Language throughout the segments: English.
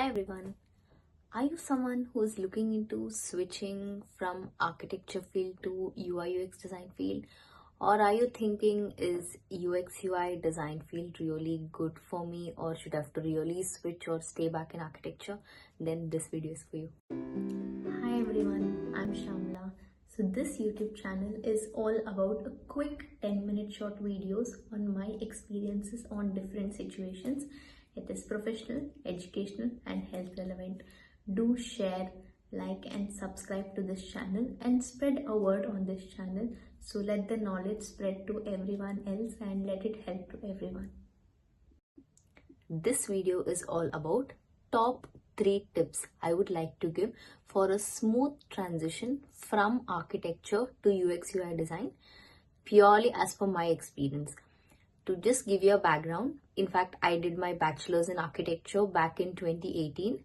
Hi everyone. Are you someone who is looking into switching from architecture field to UI UX design field? Or are you thinking, is UX UI design field really good for me, or should I have to really switch or stay back in architecture? Then this video is for you. Hi everyone, I'm Shamla. So this YouTube channel is all about a quick 10-minute short videos on my experiences on different situations. It is professional, educational and health relevant. Do share, like and subscribe to this channel and spread a word on this channel. So let the knowledge spread to everyone else and let it help to everyone. This video is all about top 3 tips I would like to give for a smooth transition from architecture to UX UI design, purely as per my experience. To just give you a background, in fact, I did my bachelor's in architecture back in 2018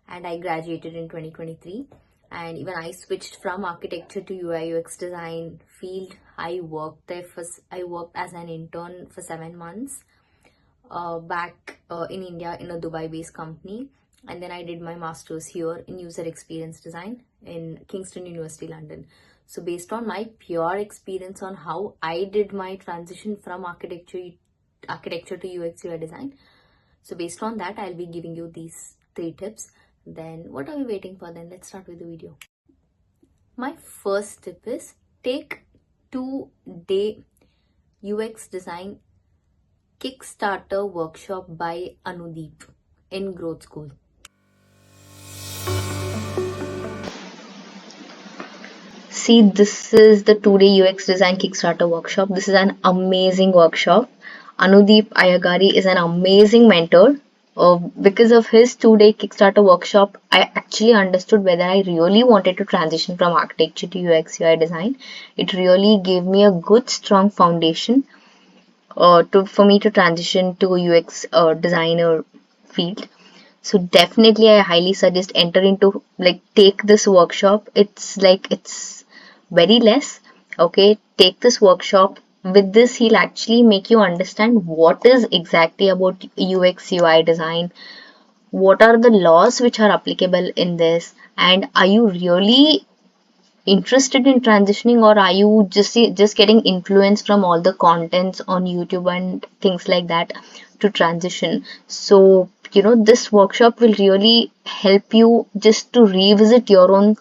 and I graduated in 2023. And even I switched from architecture to UI UX design field. I worked as an intern for 7 months back in India in a Dubai-based company. And then I did my master's here in user experience design in Kingston University, London. So based on my pure experience on how I did my transition from architecture to UX UI design, so based on that, I'll be giving you these 3 tips. Then what are we waiting for? Then let's start with the video. My first tip is take 2-day UX design Kickstarter workshop by Anudeep in Growth School. See, this is the 2-day UX design Kickstarter workshop. This is an amazing workshop. Anudeep Ayagari is an amazing mentor. Because of his 2-day Kickstarter workshop, I actually understood whether I really wanted to transition from architecture to UX UI design. It really gave me a good strong foundation for me to transition to UX designer field. So definitely I highly suggest take this workshop. It's very less. Okay, take this workshop. With this, he'll actually make you understand what is exactly about UX UI design, what are the laws which are applicable in this, and are you really interested in transitioning, or are you just getting influence from all the contents on YouTube and things like that to transition? So this workshop will really help you just to revisit your own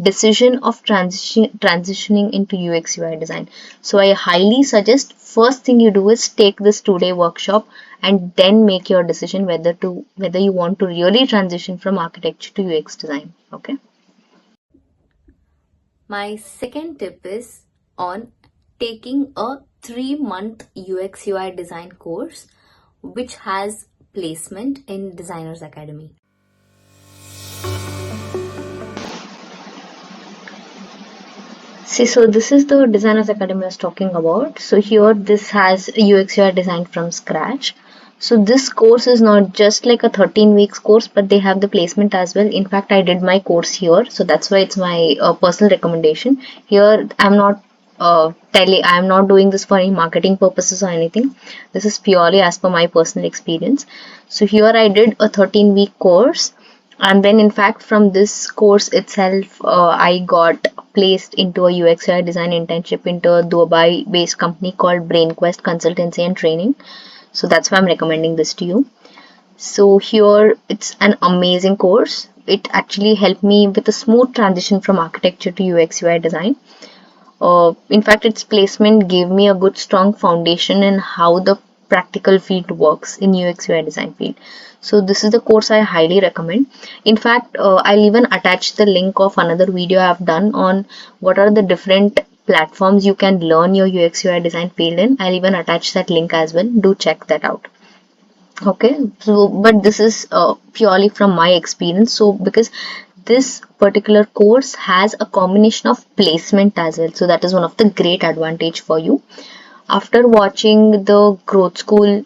decision of transitioning into UX UI design. So I highly suggest first thing you do is take this 2-day workshop and then make your decision whether you want to really transition from architecture to UX design. Okay. My second tip is on taking a 3-month UX UI design course which has placement in Designers Academy. See, so this is the Designers Academy I was talking about. So here this has UX UI design from scratch. So this course is not just like a 13 weeks course, but they have the placement as well. In fact, I did my course here, so that's why it's my personal recommendation. Here I'm not I'm not doing this for any marketing purposes or anything. This is purely as per my personal experience. So here I did a 13-week course, and then in fact from this course itself I got placed into a UX UI design internship into a Dubai based company called BrainQuest Consultancy and Training. So that's why I'm recommending this to you. So here it's an amazing course. It actually helped me with a smooth transition from architecture to UX UI design. In fact, its placement gave me a good strong foundation in how the practical field works in UX UI design field. So this is the course I highly recommend. In fact, I'll even attach the link of another video I've done on what are the different platforms you can learn your UX UI design field in. I'll even attach that link as well. Do check that out. Okay, so but this is purely from my experience. So because this particular course has a combination of placement as well, so that is one of the great advantage for you. After watching the Growth School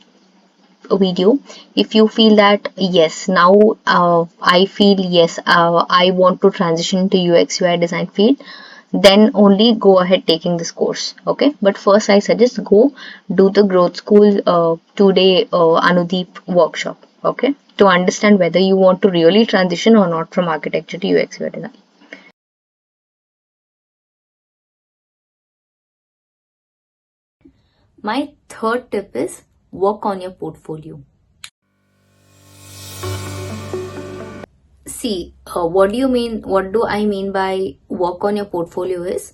video, if you feel that yes, now I feel yes, I want to transition to UX UI design field, then only go ahead taking this course. Okay, but first I suggest go do the Growth School 2-day Anudeep workshop. Okay. to understand whether you want to really transition or not from architecture to UX UI design. My third tip is work on your portfolio. See, what do I mean by work on your portfolio is,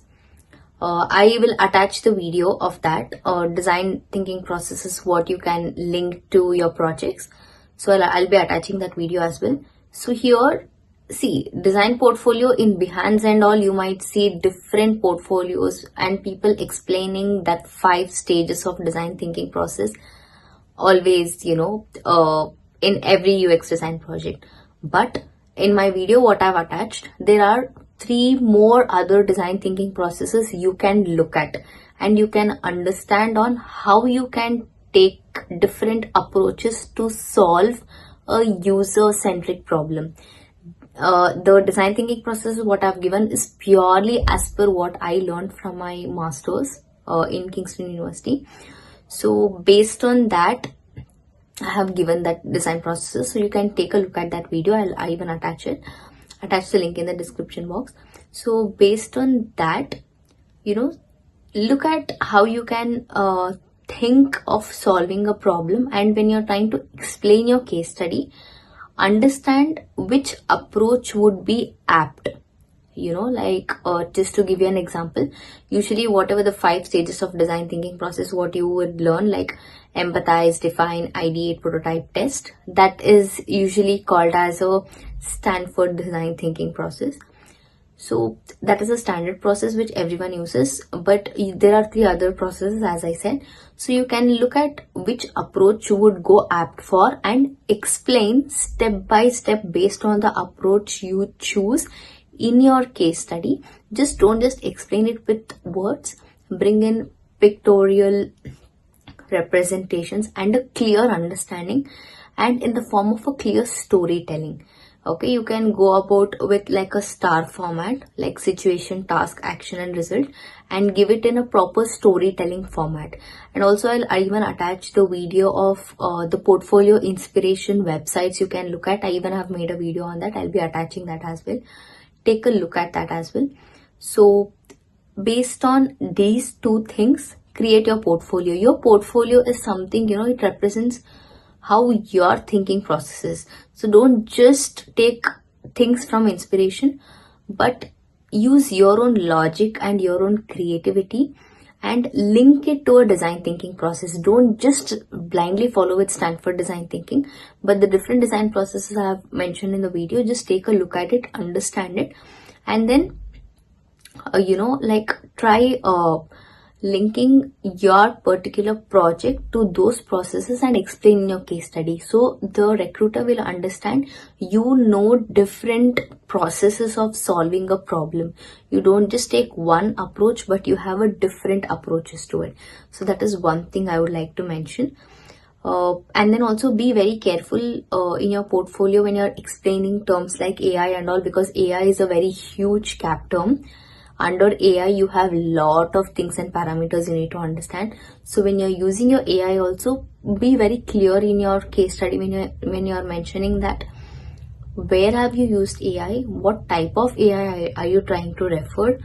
I will attach the video of that. Design thinking process is what you can link to your projects. So I'll be attaching that video as well. So here, see, design portfolio in Behance and all, you might see different portfolios and people explaining that 5 stages of design thinking process always, in every UX design project. But in my video, what I've attached, there are 3 more other design thinking processes you can look at, and you can understand on how you can take different approaches to solve a user-centric problem. The design thinking process, what I've given, is purely as per what I learned from my master's in Kingston University. So based on that, I have given that design process, so you can take a look at that video. I even attach the link in the description box. So based on that, look at how you can think of solving a problem, and when you're trying to explain your case study, understand which approach would be apt. Just to give you an example, usually whatever the 5 stages of design thinking process, what you would learn, like empathize, define, ideate, prototype, test, that is usually called as a Stanford design thinking process. So that is a standard process which everyone uses, but there are 3 other processes, as I said. So you can look at which approach you would go apt for and explain step by step based on the approach you choose in your case study. Don't just explain it with words. Bring in pictorial representations and a clear understanding, and in the form of a clear storytelling. Okay, you can go about with like a STAR format, like situation, task, action, and result, and give it in a proper storytelling format. And also I even attach the video of the portfolio inspiration websites you can look at. I even have made a video on that. I'll be attaching that as well. Take a look at that as well. So based on these 2 things, create your portfolio. Your portfolio is something, it represents how your thinking process is. So don't just take things from inspiration, but use your own logic and your own creativity and link it to a design thinking process. Don't just blindly follow with Stanford design thinking, but the different design processes I have mentioned in the video, just take a look at it, understand it, and then try linking your particular project to those processes and explain in your case study. So the recruiter will understand different processes of solving a problem. You don't just take one approach, but you have a different approaches to it. So that is one thing I would like to mention. And then also be very careful in your portfolio when you're explaining terms like AI and all, because AI is a very huge cap term. Under AI, you have lot of things and parameters you need to understand. So when you're using your AI, also be very clear in your case study when you're mentioning that where have you used AI, what type of AI are you trying to refer,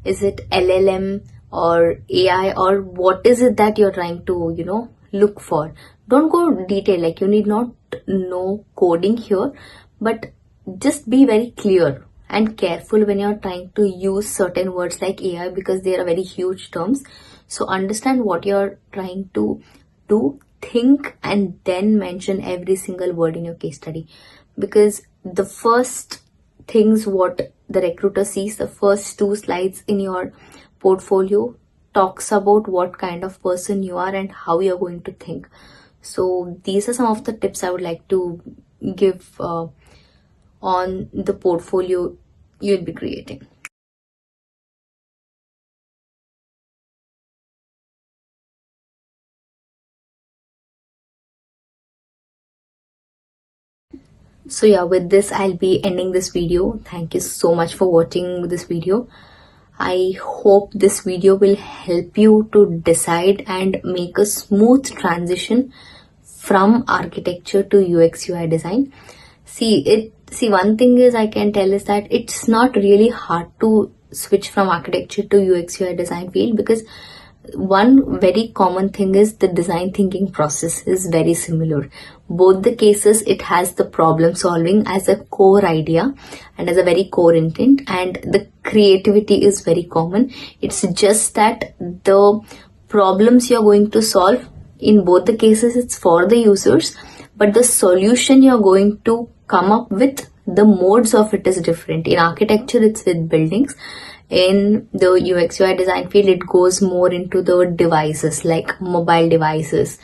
is it LLM or AI, or what is it that you're trying to look for. Don't go detail, like you need not know coding here, but just be very clear and careful when you're trying to use certain words like AI, because they are very huge terms. So understand what you're trying to do, think, and then mention every single word in your case study, because the first things what the recruiter sees, the first 2 slides in your portfolio talks about what kind of person you are and how you're going to think. So these are some of the tips I would like to give on the portfolio you'll be creating. So yeah, with this I'll be ending this video. Thank you so much for watching this video. I hope this video will help you to decide and make a smooth transition from architecture to UX UI design. See, one thing is I can tell is that it's not really hard to switch from architecture to UX UI design field, because one very common thing is the design thinking process is very similar. Both the cases, it has the problem solving as a core idea and as a very core intent, and the creativity is very common. It's just that the problems you're going to solve in both the cases, it's for the users, but the solution you're going to come up with, the modes of it is different. In architecture, it's with buildings. In the UX UI design field, it goes more into the devices like mobile devices,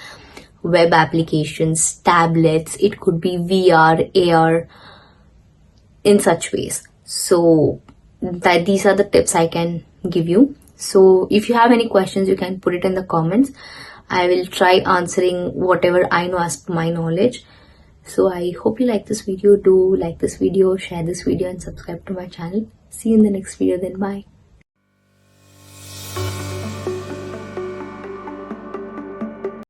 web applications, tablets. It could be VR, AR, in such ways. So these are the tips I can give you. So if you have any questions, you can put it in the comments. I will try answering whatever I know as my knowledge. So I hope you like this video. Do like this video, share this video, and subscribe to my channel. See you in the next video then. Bye.